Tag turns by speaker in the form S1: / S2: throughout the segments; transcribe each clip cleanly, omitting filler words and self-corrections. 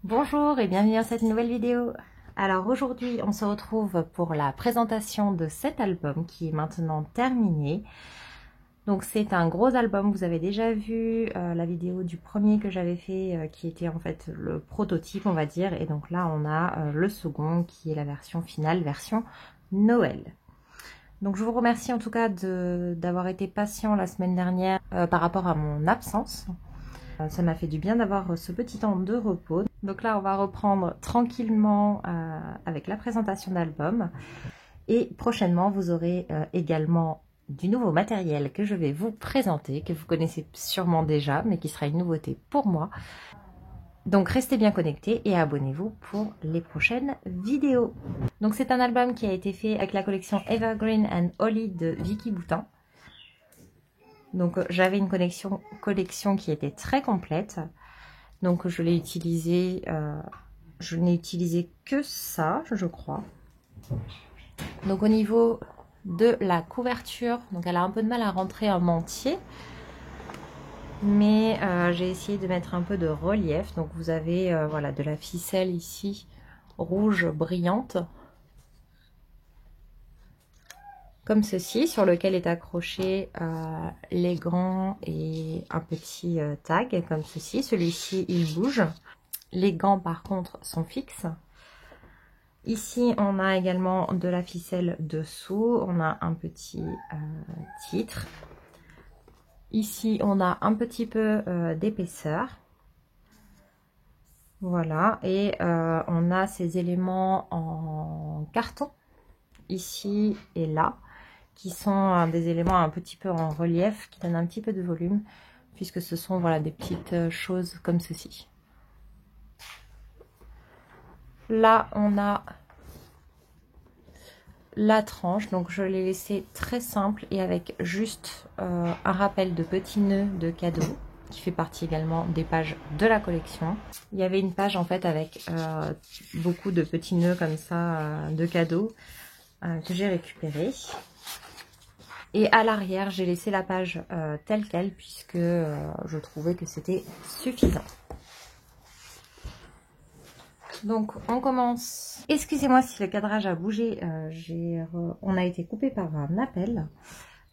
S1: Bonjour et bienvenue dans cette nouvelle vidéo. Alors aujourd'hui on se retrouve pour la présentation de cet album qui est maintenant terminé. Donc c'est un gros album, vous avez déjà vu la vidéo du premier que j'avais fait qui était en fait le prototype on va dire. Et donc là on a le second qui est la version finale, version Noël. Donc je vous remercie en tout cas d'avoir été patient la semaine dernière par rapport à mon absence. Ça m'a fait du bien d'avoir ce petit temps de repos. Donc là, on va reprendre tranquillement avec la présentation d'album. Et prochainement, vous aurez également du nouveau matériel que je vais vous présenter, que vous connaissez sûrement déjà, mais qui sera une nouveauté pour moi. Donc restez bien connectés et abonnez-vous pour les prochaines vidéos. Donc c'est un album qui a été fait avec la collection Evergreen and Holly de Vicky Boutin. Donc j'avais une collection qui était très complète. Donc je l'ai utilisé, je n'ai utilisé que ça, je crois. Donc au niveau de la couverture, donc elle a un peu de mal à rentrer en entier. Mais j'ai essayé de mettre un peu de relief. Donc vous avez voilà, de la ficelle ici, rouge brillante. Comme ceci, sur lequel est accroché les gants et un petit tag, comme ceci. Celui-ci, il bouge. Les gants, par contre, sont fixes. Ici, on a également de la ficelle dessous. On a un petit titre. Ici, on a un petit peu d'épaisseur. Voilà. Et on a ces éléments en carton, ici et là, qui sont des éléments un petit peu en relief, qui donnent un petit peu de volume, puisque ce sont voilà, des petites choses comme ceci. Là, on a la tranche, donc je l'ai laissé très simple et avec juste un rappel de petits nœuds de cadeaux, qui fait partie également des pages de la collection. Il y avait une page en fait avec beaucoup de petits nœuds comme ça de cadeaux que j'ai récupéré. Et à l'arrière, j'ai laissé la page telle quelle puisque je trouvais que c'était suffisant. Donc on commence. Excusez-moi si le cadrage a bougé, on a été coupé par un appel.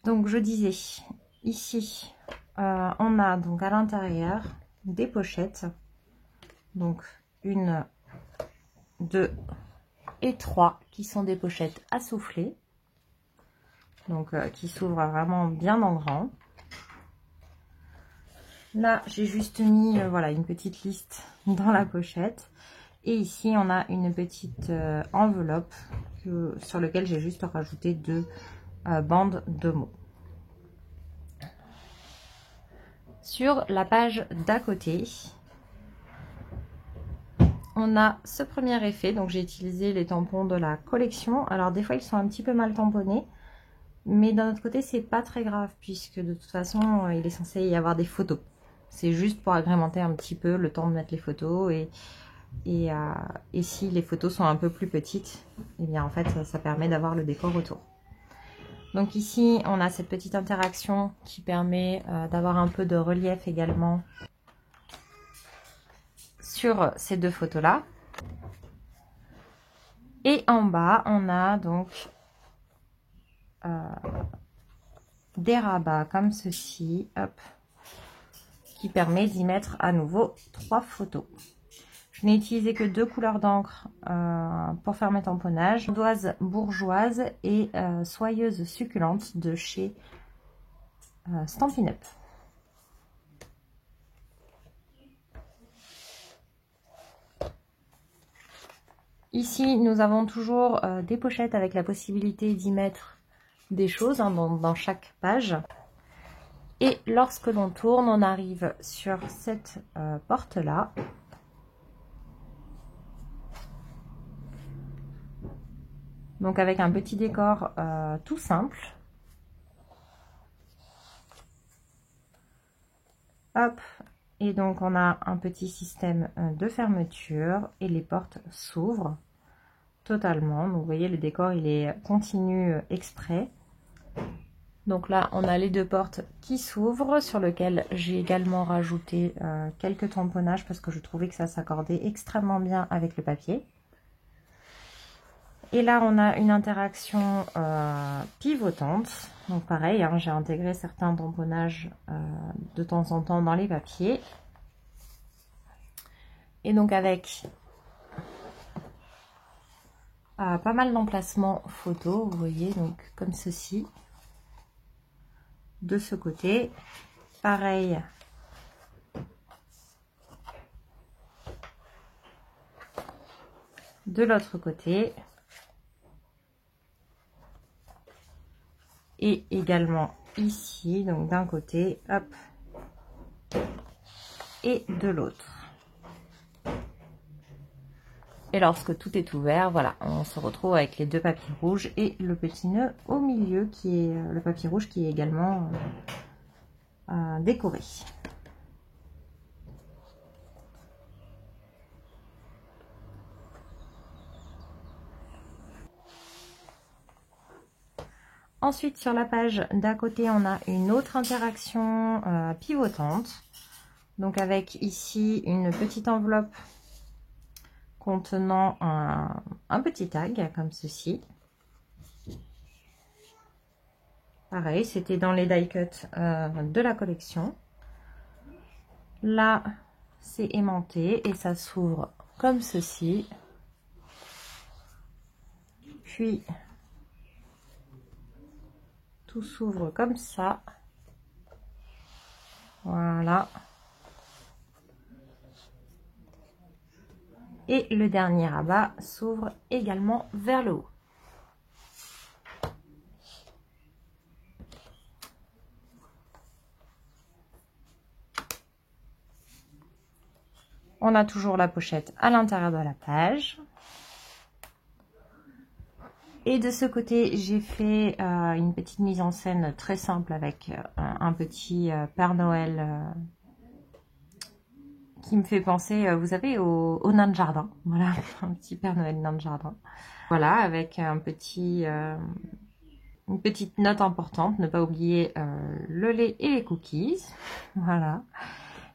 S1: Donc je disais, ici, on a donc à l'intérieur des pochettes. Donc 1, 2 et 3 qui sont des pochettes à souffler. Donc qui s'ouvrent vraiment bien en grand. Là, j'ai juste mis voilà, une petite liste dans la pochette. Et ici, on a une petite enveloppe sur laquelle j'ai juste rajouté 2 bandes de mots. Sur la page d'à côté, on a ce premier effet. Donc, j'ai utilisé les tampons de la collection. Alors, des fois, ils sont un petit peu mal tamponnés. Mais d'un autre côté, c'est pas très grave puisque de toute façon, il est censé y avoir des photos. C'est juste pour agrémenter un petit peu le temps de mettre les photos et si les photos sont un peu plus petites, et bien en fait ça permet d'avoir le décor autour. Donc ici on a cette petite interaction qui permet d'avoir un peu de relief également sur ces deux photos là. Et en bas on a donc des rabats comme ceci, hop, qui permet d'y mettre à nouveau 3 photos. Je n'ai utilisé que 2 couleurs d'encre pour faire mes tamponnages. Ardoise bourgeoise et soyeuse succulente de chez Stampin' Up. Ici, nous avons toujours des pochettes avec la possibilité d'y mettre des choses hein, dans chaque page. Et lorsque l'on tourne, on arrive sur cette porte-là. Donc avec un petit décor tout simple. Hop. Et donc on a un petit système de fermeture et les portes s'ouvrent totalement. Donc vous voyez le décor il est continu exprès. Donc là, on a les deux portes qui s'ouvrent, sur lesquelles j'ai également rajouté quelques tamponnages parce que je trouvais que ça s'accordait extrêmement bien avec le papier. Et là, on a une interaction pivotante. Donc pareil, hein, j'ai intégré certains tamponnages de temps en temps dans les papiers. Et donc avec pas mal d'emplacements photos, vous voyez, donc comme ceci. De ce côté, pareil. De l'autre côté. Et également ici, donc d'un côté, hop, et de l'autre. Et lorsque tout est ouvert, voilà, on se retrouve avec les deux papiers rouges et le petit nœud au milieu qui est le papier rouge qui est également décoré. Ensuite, sur la page d'à côté, on a une autre interaction pivotante. Donc avec ici une petite enveloppe contenant un petit tag comme ceci. Pareil, c'était dans les die cut de la collection. Là, c'est aimanté et ça s'ouvre comme ceci. Puis, tout s'ouvre comme ça. Voilà. Et le dernier rabat s'ouvre également vers le haut. On a toujours la pochette à l'intérieur de la page. Et de ce côté, j'ai fait une petite mise en scène très simple avec un petit Père Noël qui me fait penser, vous savez, au nain de jardin. Voilà, un petit Père Noël nain de jardin. Voilà, avec un petit, une petite note importante, ne pas oublier le lait et les cookies. Voilà.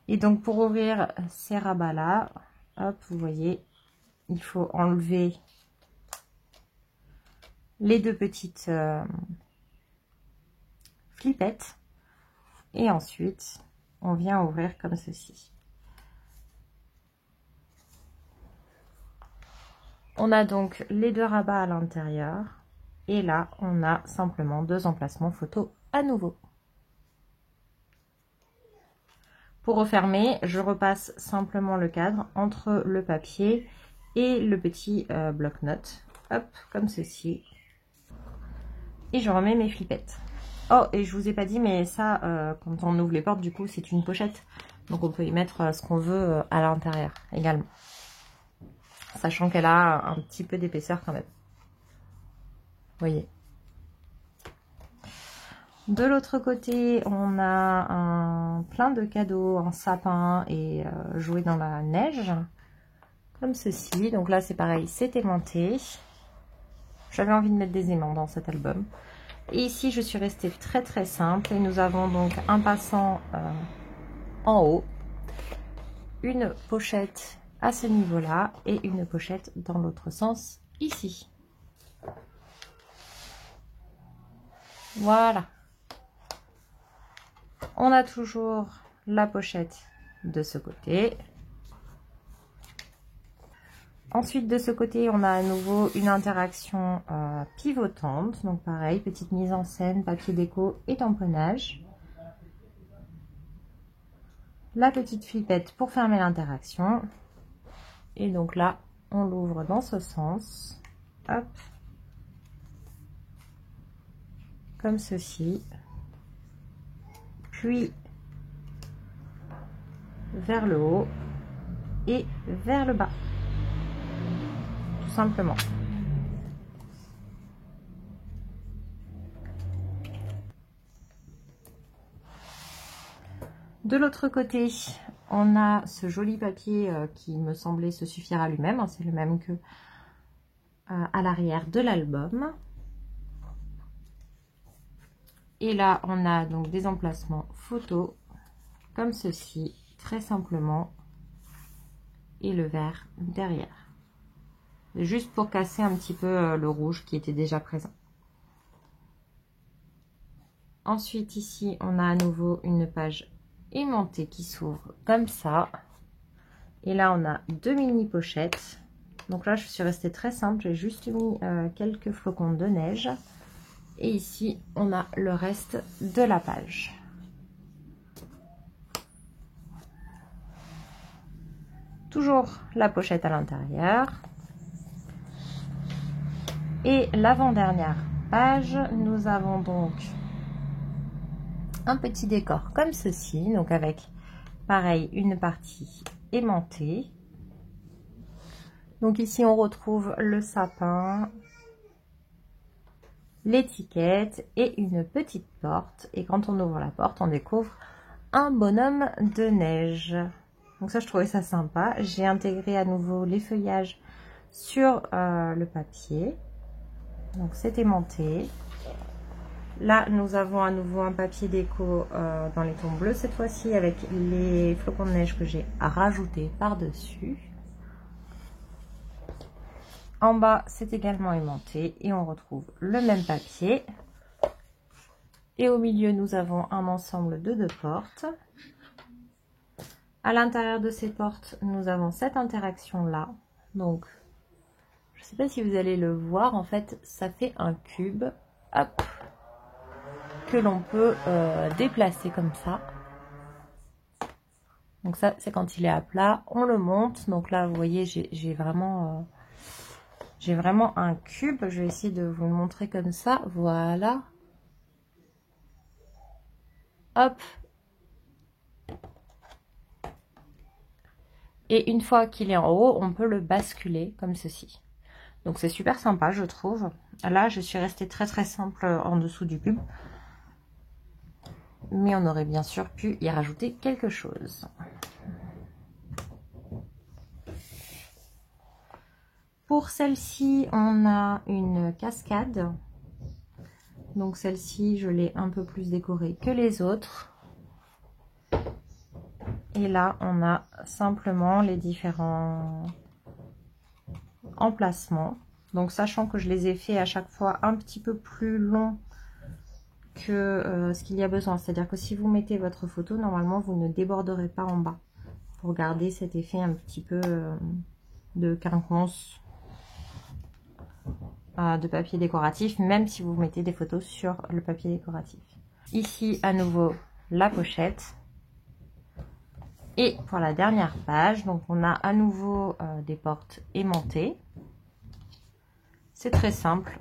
S1: Et donc pour ouvrir ces rabats-là, hop, vous voyez, il faut enlever les deux petites flippettes. Et ensuite, on vient ouvrir comme ceci. On a donc les deux rabats à l'intérieur. Et là, on a simplement deux emplacements photos à nouveau. Pour refermer, je repasse simplement le cadre entre le papier et le petit bloc-notes. Hop, comme ceci. Et je remets mes flippettes. Oh, et je vous ai pas dit, mais ça, quand on ouvre les portes, du coup, c'est une pochette. Donc on peut y mettre ce qu'on veut à l'intérieur également. Sachant qu'elle a un petit peu d'épaisseur quand même. Vous voyez. De l'autre côté, on a plein de cadeaux en sapin et jouets dans la neige. Comme ceci. Donc là, c'est pareil, c'est aimanté. J'avais envie de mettre des aimants dans cet album. Et ici, je suis restée très très simple. Et nous avons donc un passant en haut. Une pochette à ce niveau-là. Et une pochette dans l'autre sens, ici. Voilà. On a toujours la pochette de ce côté. Ensuite, de ce côté, on a à nouveau une interaction pivotante. Donc pareil, petite mise en scène, papier déco et tamponnage. La petite flippette pour fermer l'interaction. Et donc là, on l'ouvre dans ce sens. Hop. Comme ceci. Puis vers le haut et vers le bas. Tout simplement. De l'autre côté, on a ce joli papier qui me semblait se suffire à lui-même. C'est le même que à l'arrière de l'album. Et là, on a donc des emplacements photos, comme ceci, très simplement. Et le vert derrière. Juste pour casser un petit peu le rouge qui était déjà présent. Ensuite, ici, on a à nouveau une page aimantée qui s'ouvre comme ça. Et là, on a 2 mini pochettes. Donc là, je suis restée très simple. J'ai juste mis quelques flocons de neige. Et ici, on a le reste de la page. Toujours la pochette à l'intérieur. Et l'avant-dernière page, nous avons donc un petit décor comme ceci. Donc avec, pareil, une partie aimantée. Donc ici, on retrouve le sapin, l'étiquette et une petite porte. Et quand on ouvre la porte, on découvre un bonhomme de neige. Donc ça, je trouvais ça sympa. J'ai intégré à nouveau les feuillages sur le papier. Donc c'est aimanté. Là, nous avons à nouveau un papier déco dans les tons bleus cette fois-ci avec les flocons de neige que j'ai rajoutés par-dessus. En bas, c'est également aimanté et on retrouve le même papier. Et au milieu, nous avons un ensemble de 2 portes. À l'intérieur de ces portes, nous avons cette interaction-là. Donc, je ne sais pas si vous allez le voir, en fait, ça fait un cube, hop, que l'on peut déplacer comme ça. Donc ça, c'est quand il est à plat, on le monte. Donc là, vous voyez, j'ai vraiment un cube. Je vais essayer de vous le montrer comme ça. Voilà. Hop. Et une fois qu'il est en haut, on peut le basculer comme ceci. Donc c'est super sympa, je trouve. Là, je suis restée très simple en dessous du cube. Mais on aurait bien sûr pu y rajouter quelque chose. Pour celle-ci, on a une cascade. Donc celle-ci, je l'ai un peu plus décorée que les autres. Et là, on a simplement les différents emplacements. Donc sachant que je les ai fait à chaque fois un petit peu plus long que ce qu'il y a besoin. C'est-à-dire que si vous mettez votre photo, normalement, vous ne déborderez pas en bas. Pour garder cet effet un petit peu de quinconce de papier décoratif, même si vous mettez des photos sur le papier décoratif. Ici, à nouveau, la pochette. Et pour la dernière page, donc on a à nouveau des portes aimantées. C'est très simple.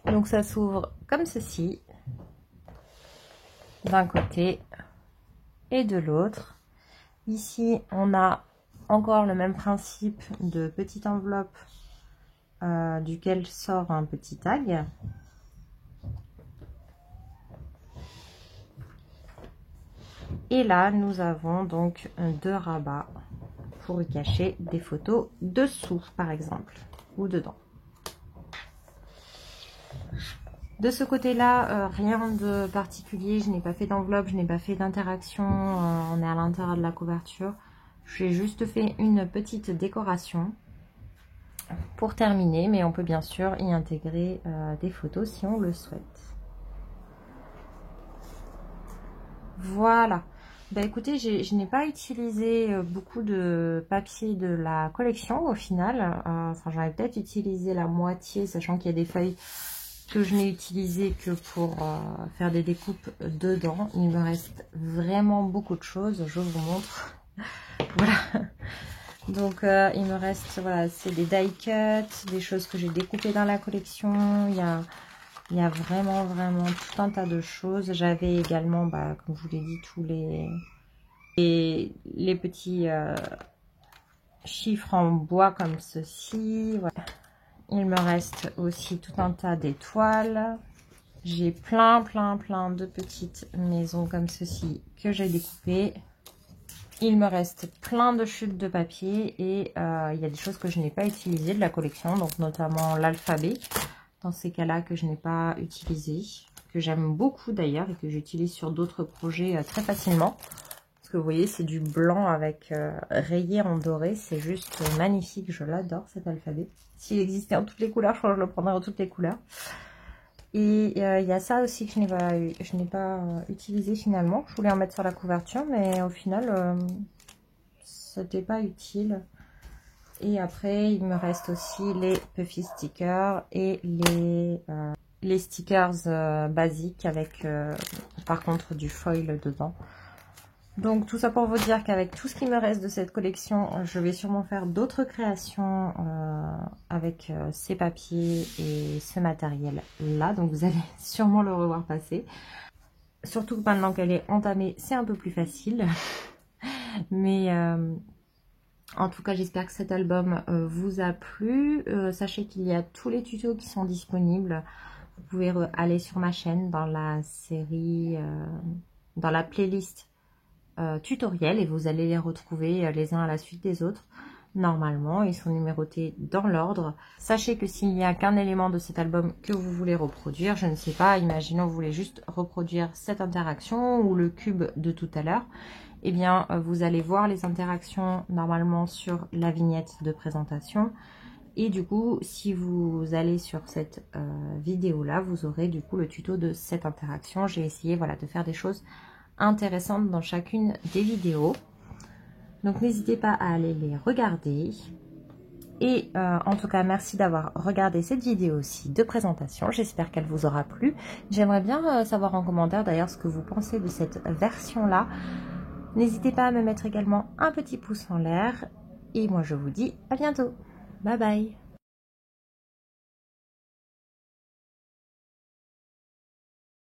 S1: Donc ça s'ouvre comme ceci, d'un côté et de l'autre. Ici, on a encore le même principe de petite enveloppe duquel sort un petit tag. Et là, nous avons donc 2 rabats pour y cacher des photos dessous, par exemple, ou dedans. De ce côté-là, rien de particulier. Je n'ai pas fait d'enveloppe, je n'ai pas fait d'interaction. On est à l'intérieur de la couverture. J'ai juste fait une petite décoration pour terminer, mais on peut bien sûr y intégrer des photos si on le souhaite. Voilà. Bah écoutez, je n'ai pas utilisé beaucoup de papier de la collection au final. Enfin, j'en ai peut-être utilisé la moitié, sachant qu'il y a des feuilles que je n'ai utilisées que pour faire des découpes dedans. Il me reste vraiment beaucoup de choses. Je vous montre. Voilà. Donc, il me reste, voilà, c'est des die cuts, des choses que j'ai découpées dans la collection. Il y a vraiment tout un tas de choses. J'avais également, bah, comme je vous l'ai dit, tous les petits chiffres en bois comme ceci. Voilà. Il me reste aussi tout un tas d'étoiles. J'ai plein de petites maisons comme ceci que j'ai découpées. Il me reste plein de chutes de papier et il y a des choses que je n'ai pas utilisées de la collection, donc notamment l'alphabet. dans ces cas-là que je n'ai pas utilisé, que j'aime beaucoup d'ailleurs et que j'utilise sur d'autres projets très facilement. Parce que vous voyez, c'est du blanc avec rayé en doré, c'est juste magnifique, je l'adore cet alphabet. S'il existait en toutes les couleurs, je crois que je le prendrais en toutes les couleurs. Et il y a ça aussi que je n'ai pas utilisé finalement. Je voulais en mettre sur la couverture, mais au final, c'était pas utile. Et après, il me reste aussi les Puffy stickers et les stickers basiques avec par contre du foil dedans. Donc tout ça pour vous dire qu'avec tout ce qui me reste de cette collection, je vais sûrement faire d'autres créations avec ces papiers et ce matériel là. Donc vous allez sûrement le revoir passer. Surtout que maintenant qu'elle est entamée, c'est un peu plus facile. Mais en tout cas, j'espère que cet album vous a plu. Sachez qu'il y a tous les tutos qui sont disponibles. Vous pouvez aller sur ma chaîne dans la série, dans la playlist tutoriel et vous allez les retrouver les uns à la suite des autres. Normalement, ils sont numérotés dans l'ordre. Sachez que s'il n'y a qu'un élément de cet album que vous voulez reproduire, je ne sais pas, imaginons vous voulez juste reproduire cette interaction ou le cube de tout à l'heure, eh bien vous allez voir les interactions normalement sur la vignette de présentation. Et du coup, si vous allez sur cette vidéo là, vous aurez du coup le tuto de cette interaction. J'ai essayé voilà, de faire des choses intéressantes dans chacune des vidéos. Donc n'hésitez pas à aller les regarder. Et en tout cas, merci d'avoir regardé cette vidéo aussi de présentation. J'espère qu'elle vous aura plu. J'aimerais bien savoir en commentaire d'ailleurs ce que vous pensez de cette version-là. N'hésitez pas à me mettre également un petit pouce en l'air. Et moi je vous dis à bientôt. Bye bye.